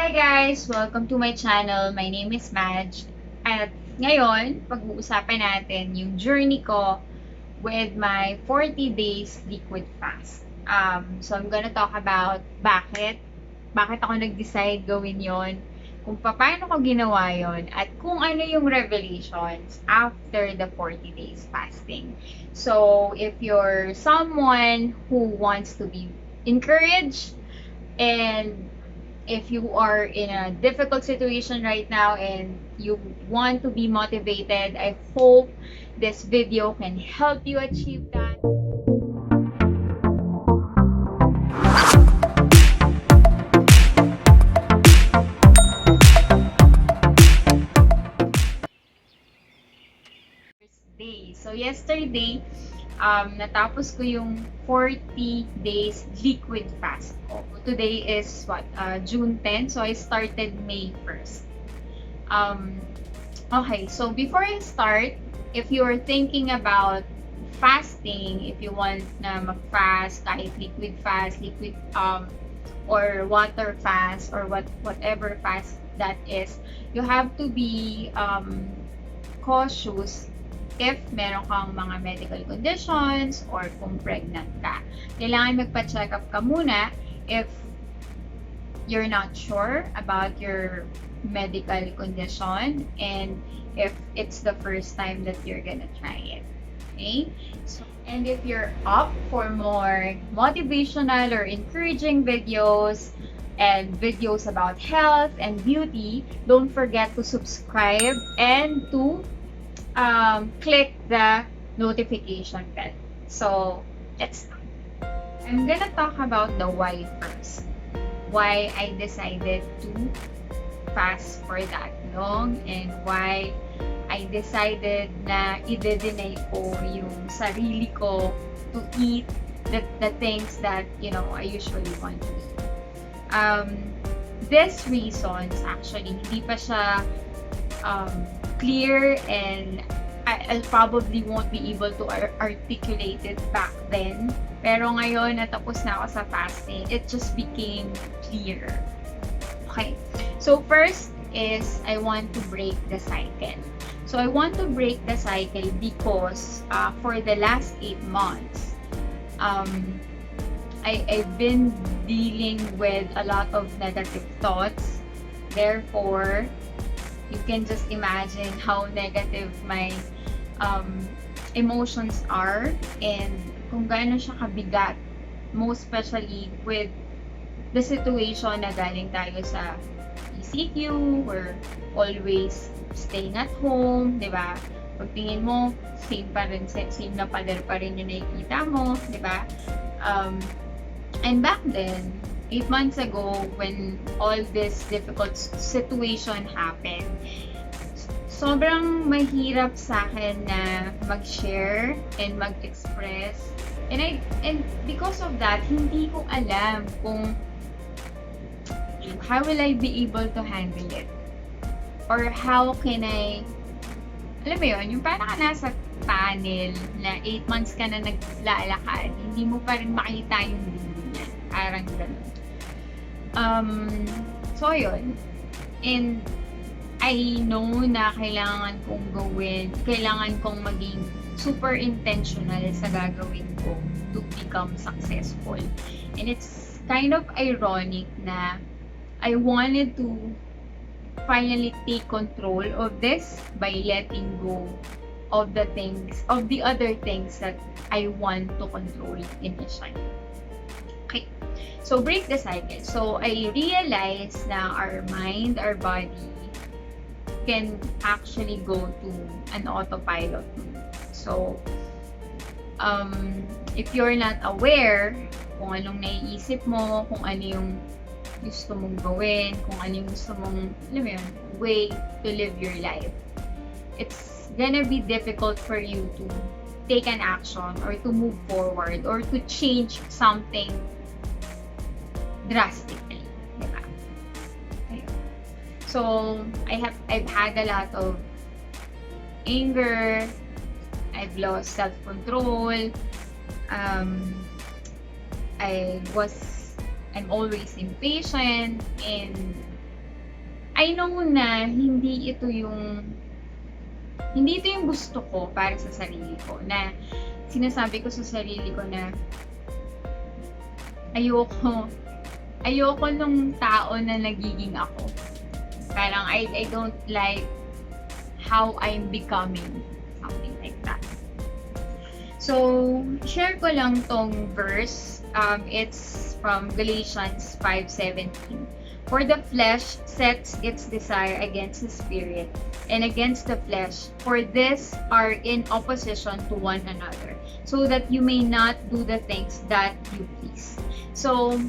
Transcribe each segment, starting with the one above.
Hi guys! Welcome to my channel. My name is Madge. At ngayon, pag-uusapan natin yung journey ko with my 40 days liquid fast. So I'm gonna talk about bakit ako nag-decide gawin yon, kung paano ko ginawa yon, at kung ano yung revelations after the 40 days fasting. So if you're someone who wants to be encouraged, and if you are in a difficult situation right now and you want to be motivated, I hope this video can help you achieve that. Day. So yesterday, natapos ko yung 40 days liquid fast ko. Today is June 10, so I started May 1st. Okay, so before I start, if you're thinking about fasting, if you want na mag-fast, kahit liquid fast, or water fast, or whatever fast that is, you have to be cautious if meron kang mga medical conditions or kung pregnant ka. Kailangan magpa-check up ka muna if you're not sure about your medical condition and if it's the first time that you're gonna try it. Okay? So, and if you're up for more motivational or encouraging videos and videos about health and beauty, don't forget to subscribe and to click the notification bell. So let's start. I'm gonna talk about the why first. Why I decided to fast for that long and why I decided na i-deny ko yung sarili ko to eat the things that I usually want to eat. These reasons actually hindi pa siya clear, and I probably won't be able to articulate it back then. Pero ngayon, natapos na ako sa fasting, it just became clear. Okay. So first is I want to break the cycle. So I want to break the cycle because for the last 8 months, I've been dealing with a lot of negative thoughts. Therefore, you can just imagine how negative my emotions are and kung gaano siya kabigat, most especially with the situation na galing tayo sa ECQ, we're always staying at home, di ba? Pagtingin mo, same na pader pa rin yung nakikita mo, di ba? And back then, 8 months ago, when all this difficult situation happened, sobrang mahirap sa akin na mag-share and mag-express. And because of that, hindi ko alam kung how will I be able to handle it? Or how can I, alam mo yun, yung parang ka nasa tunnel na 8 months ka na naglalakad, hindi mo pa rin makita yung linya. Parang ganun. So yun. And I know na kailangan kong maging super intentional sa gagawin ko to become successful. And it's kind of ironic na I wanted to finally take control of this by letting go of the other things that I want to control initially. Okay. So, break the cycle. So, I realized na our mind, our body can actually go to an autopilot. So, if you're not aware kung anong naiisip mo, kung ano yung gusto mong gawin, kung ano yung gusto mong, way to live your life, it's gonna be difficult for you to take an action or to move forward or to change something drastically, diba? Ayun. So, I've had a lot of anger, I've lost self-control, I'm always impatient, and I know na hindi ito yung gusto ko para sa sarili ko, na sinasabi ko sa sarili ko na ayoko nung tao na nagiging ako. Parang I don't like how I'm becoming, something like that. So, share ko lang tong verse. It's from Galatians 5:17. For the flesh sets its desire against the spirit, and against the flesh, for these are in opposition to one another, so that you may not do the things that you please. So,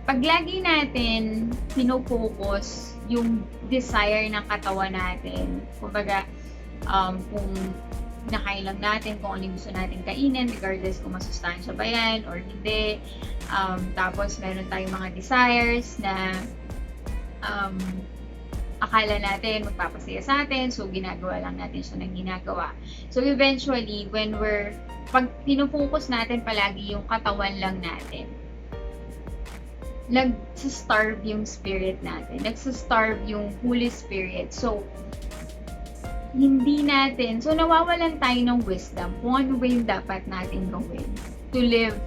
pag lagi natin pinopokus yung desire ng katawan natin, kumbaga, kung nakain lang natin kung ano yung gusto natin kainin, regardless kung masustansya ba yan or hindi. Tapos meron tayong mga desires na akala natin magpapasaya sa atin, so ginagawa lang natin siya ng ginagawa. So eventually, pag pinufocus natin palagi yung katawan lang natin, nagsa-starve yung spirit natin, nagsa-starve yung Holy Spirit. So nawawalan tayo ng wisdom kung ano ba yung dapat natin gawin to live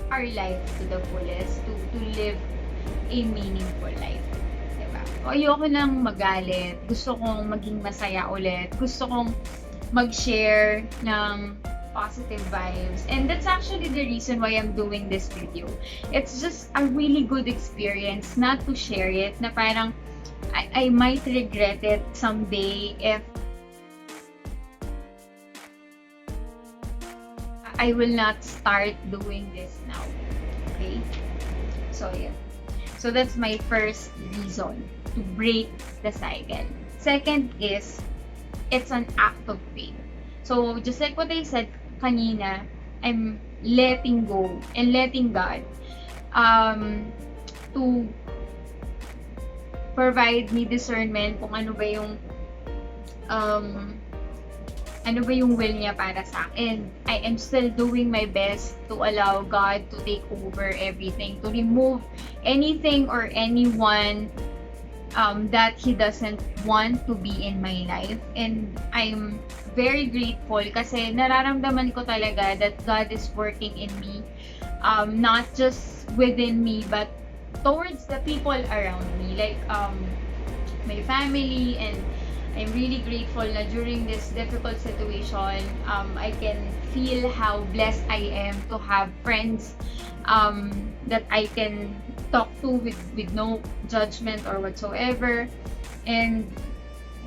our life to the fullest, to live a meaningful life. Diba? O ayoko nang magalit, gusto kong maging masaya ulit, gusto kong mag-share ng positive vibes. And that's actually the reason why I'm doing this video. It's just a really good experience not to share it, na parang I might regret it someday if I will not start doing this now. Okay? So, yeah. So, that's my first reason to break the cycle. Second is, it's an act of faith. So, just like what I said kanina, I'm letting go and letting God to provide me discernment kung ano ba yung will niya para sa akin. I am still doing my best to allow God to take over everything, to remove anything or anyone that He doesn't want to be in my life. And I'm very grateful kasi nararamdaman ko talaga that God is working in me, not just within me, but towards the people around me, like my family. And I'm really grateful na during this difficult situation, I can feel how blessed I am to have friends that I can talk to with no judgment or whatsoever. And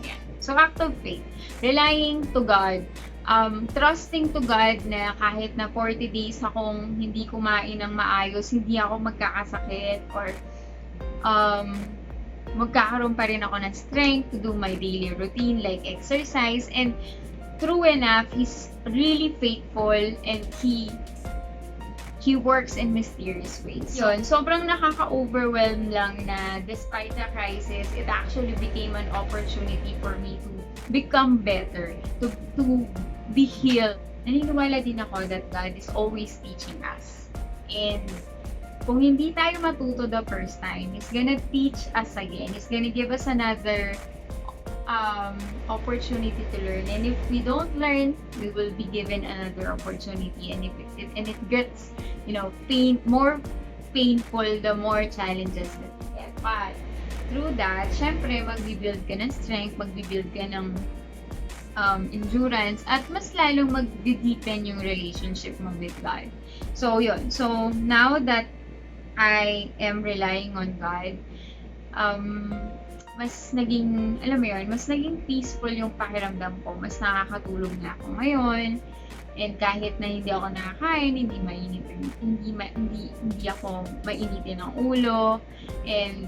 yeah, so act of faith, relying to God, trusting to God na kahit na 40 days akong hindi kumain ng maayos, hindi ako magkakasakit, or magkakaroon pa rin ako ng strength to do my daily routine like exercise. And true enough, He's really faithful and He works in mysterious ways. Yun, sobrang nakaka-overwhelm lang na despite the crisis, it actually became an opportunity for me to become better, to be healed. Naniniwala din ako that God is always teaching us. And kung hindi tayo matuto the first time, He's gonna teach us again. He's gonna give us another opportunity to learn. And if we don't learn, we will be given another opportunity. And if it gets, more painful, the more challenges that we get. But through that, syempre, magbibuild ka ng strength, magbibuild ka ng endurance, at mas lalong mag-deepen yung relationship mo with God. So, yun. So, now that I am relying on God, mas naging peaceful yung pakiramdam ko. Mas nakakatulog na ako ngayon. And kahit na hindi ako nakakain, hindi ako mainitin ng ulo. And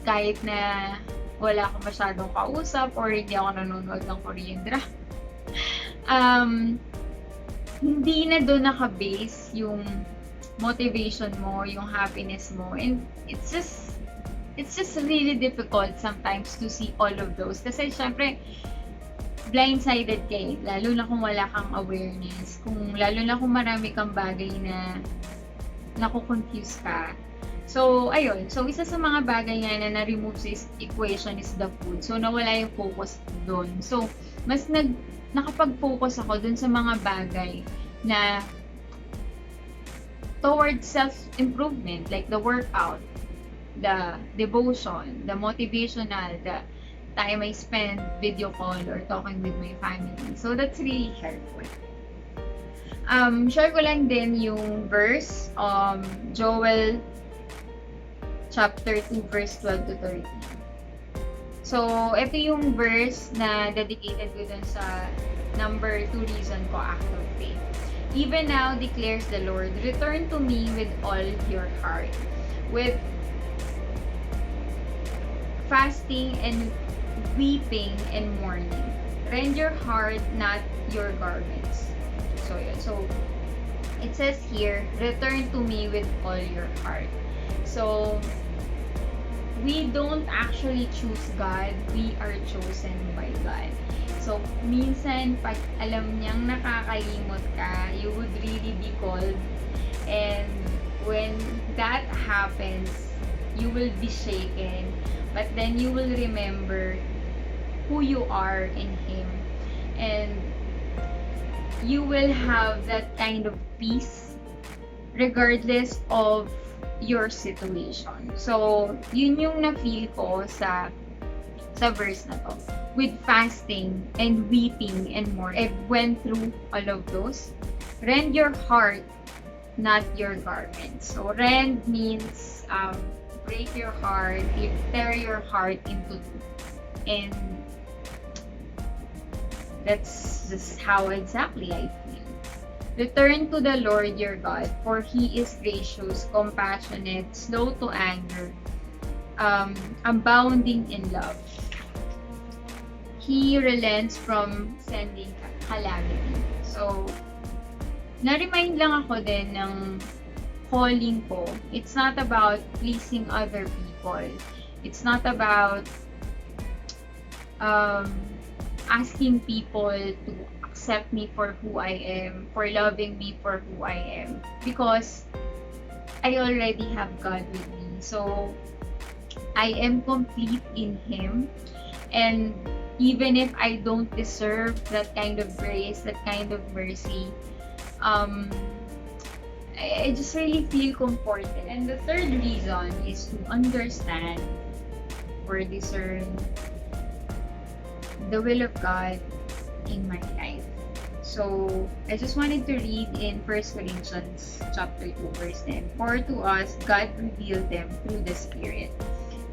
kahit na wala akong masyadong kausap or hindi ako nanonood ng Korean drama, hindi na doon naka-base yung motivation mo, yung happiness mo. And it's just really difficult sometimes to see all of those. Kasi syempre, blindsided ka eh. Lalo na kung wala kang awareness. Lalo na kung marami kang bagay na nakukonfuse ka. So, ayun. So, isa sa mga bagay nga na na-remove sa equation is the food. So, nawala yung focus doon. So, mas nakapag-focus ako doon sa mga bagay na towards self-improvement, like the workout, the devotion, the motivational, the time I spend video call or talking with my family. So, that's really helpful. Share ko lang din yung verse, Joel chapter 2, verse 12 to 13. So, ito yung verse na dedicated ko dun sa number 2 reason ko, act of faith. Even now, declares the Lord, return to me with all your heart, with fasting and weeping and mourning. Rend your heart, not your garments. So, yun. So, it says here, return to me with all your heart. So, we don't actually choose God, we are chosen by God. So, minsan, pag alam niyang nakakalimot ka, you would really be called. And when that happens, you will be shaken. But then you will remember who you are in Him. And you will have that kind of peace regardless of your situation. So, yun yung na-feel ko sa verse na to. With fasting and weeping and more. I went through all of those. Rend your heart, not your garments. So, rend means break your heart, tear your heart into two. And that's just how exactly I feel. Return to the Lord your God, for He is gracious, compassionate, slow to anger, abounding in love. He relents from sending calamity. So, na-remind lang ako din ng calling ko. It's not about pleasing other people. It's not about asking people to accept me for who I am, for loving me for who I am, because I already have God with me. So, I am complete in Him, and even if I don't deserve that kind of grace, that kind of mercy, I just really feel comforted. And the third reason is to understand or discern the will of God in my life. So, I just wanted to read in 1 Corinthians chapter 2, verse 10. For to us, God revealed them through the Spirit.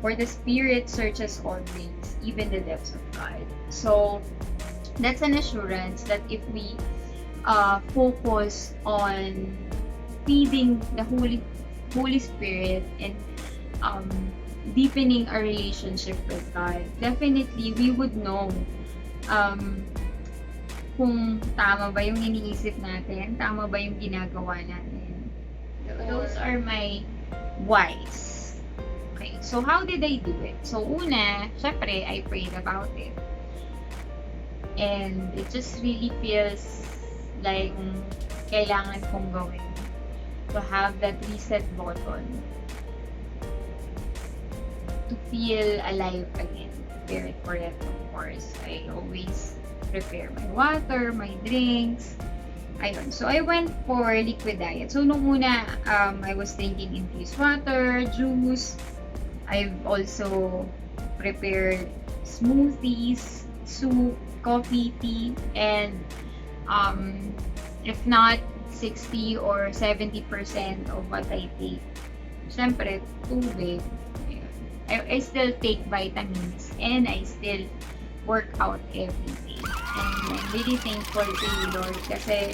For the Spirit searches all things, even the depths of God. So, that's an assurance that if we focus on feeding the Holy Spirit and deepening our relationship with God, definitely we would know kung tama ba yung iniisip natin, tama ba yung ginagawa natin. Those are my whys. Okay, so how did I do it? So una, syempre, I prayed about it. And it just really feels like kailangan kong gawin to have that reset button to feel alive again. Prepare for it, of course. I always prepare my water, my drinks. Ayun. So, I went for liquid diet. So, nung una, I was thinking infused water, juice. I've also prepared smoothies, soup, coffee, tea, and if not 60 or 70% of what I take, syempre, tubig. I still take vitamins and I still work out every day. And I'm really thankful to you, Lord, kasi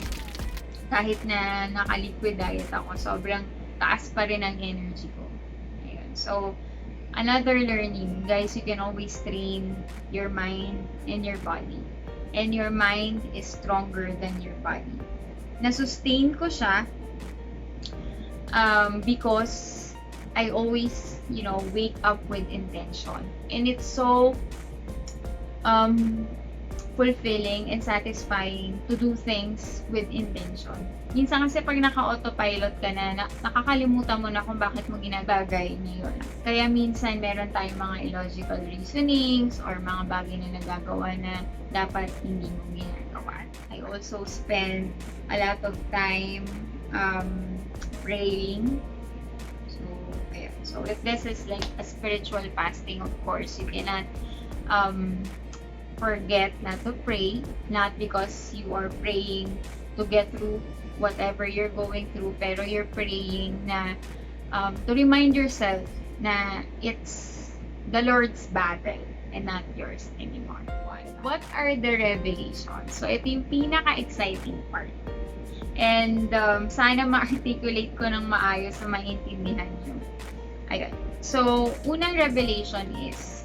kahit na naka-liquid diet ako, sobrang taas pa rin ang energy ko. Ayun. So, another learning, guys, you can always train your mind and your body. And your mind is stronger than your body. Na-sustain ko siya because I always, wake up with intention. And it's so fulfilling and satisfying to do things with intention. Minsan kasi pag naka-autopilot ka na, nakakalimutan mo na kung bakit mo ginagagay ngayon. Kaya minsan meron tayong mga illogical reasonings or mga bagay na nagagawa na dapat hindi mo ginagawa. I also spend a lot of time praying. So if this is like a spiritual fasting, of course, you cannot forget not to pray, not because you are praying to get through whatever you're going through, pero you're praying na to remind yourself na it's the Lord's battle and not yours anymore. What are the revelations? So ito yung pinaka-exciting part. And sana ma-articulate ko ng maayos na maintindihan nyo. Ayun. So, unang revelation is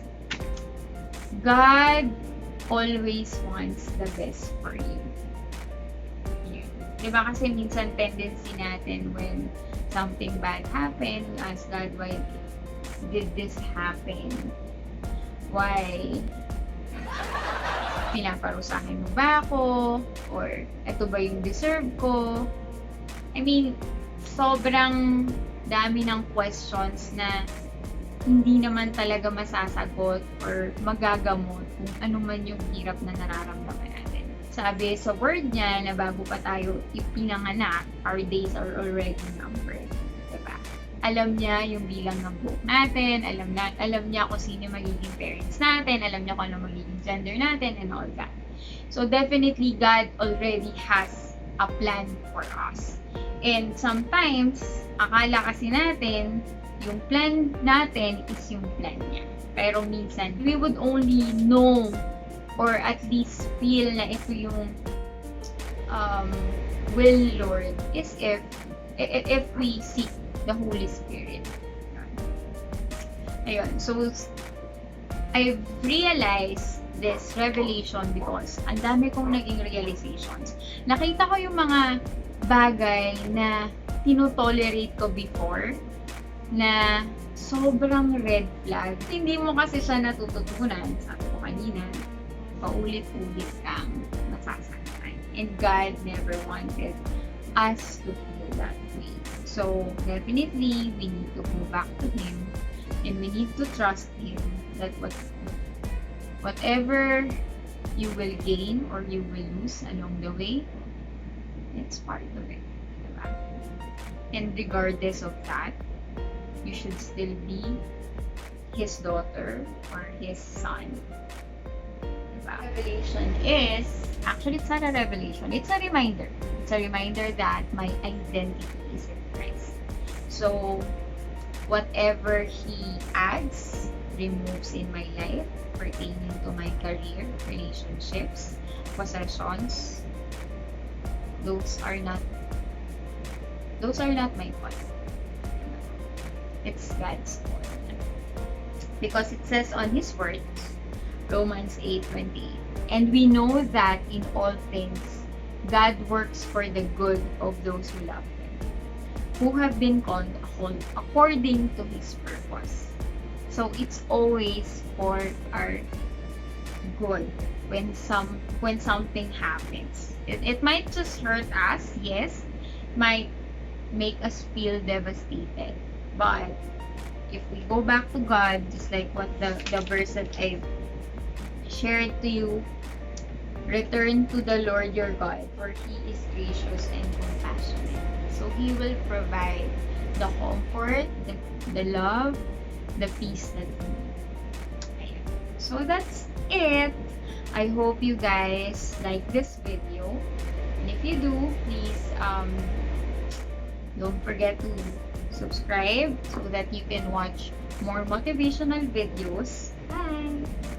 God always wants the best for you. Yeah. Diba kasi minsan tendency natin when something bad happened, we ask God, why did this happen? Why? Pinaparusahin mo ba ako? Or ito ba yung deserve ko? I mean, sobrang dami ng questions na hindi naman talaga masasagot or magagamot kung ano man yung hirap na nararamdaman natin. Sabi sa word niya na bago pa tayo ipinanganak, our days are already numbered. Diba? Alam niya yung bilang ng buhok natin, alam niya kung sino magiging parents natin, alam niya kung ano magiging gender natin, and all that. So definitely, God already has a plan for us. And sometimes, akala kasi natin, yung plan natin is yung plan niya. Pero minsan, we would only know or at least feel na ito yung will, Lord, is if we seek the Holy Spirit. Ayun. So, I've realized this revelation because ang dami kong naging realizations. Nakita ko yung mga bagay na tinotolerate ko before na sobrang red flag. Hindi mo kasi siya natututunan, sabi ko kanina, paulit-ulit kang nasasaktan. And God never wanted us to feel that way. So, definitely, we need to go back to Him and we need to trust Him that whatever you will gain or you will lose along the way, it's part of it. Diba? And regardless of that, you should still be His daughter or His son. Diba? Revelation is, actually it's not a revelation, it's a reminder. It's a reminder that my identity is in Christ. So, whatever He adds, removes in my life, pertaining to my career, relationships, possessions, those are not my fault. It's God's fault. Because it says on His word, Romans 8:28, and we know that in all things, God works for the good of those who love Him, who have been called according to His purpose. So it's always for our good when something happens. It might just hurt us, yes, might make us feel devastated. But if we go back to God, just like what the verse that I shared to you, return to the Lord your God, for He is gracious and compassionate. So He will provide the comfort, the love, the peace that we need. So that's it. I hope you guys like this video. And if you do, please don't forget to subscribe so that you can watch more motivational videos. Bye!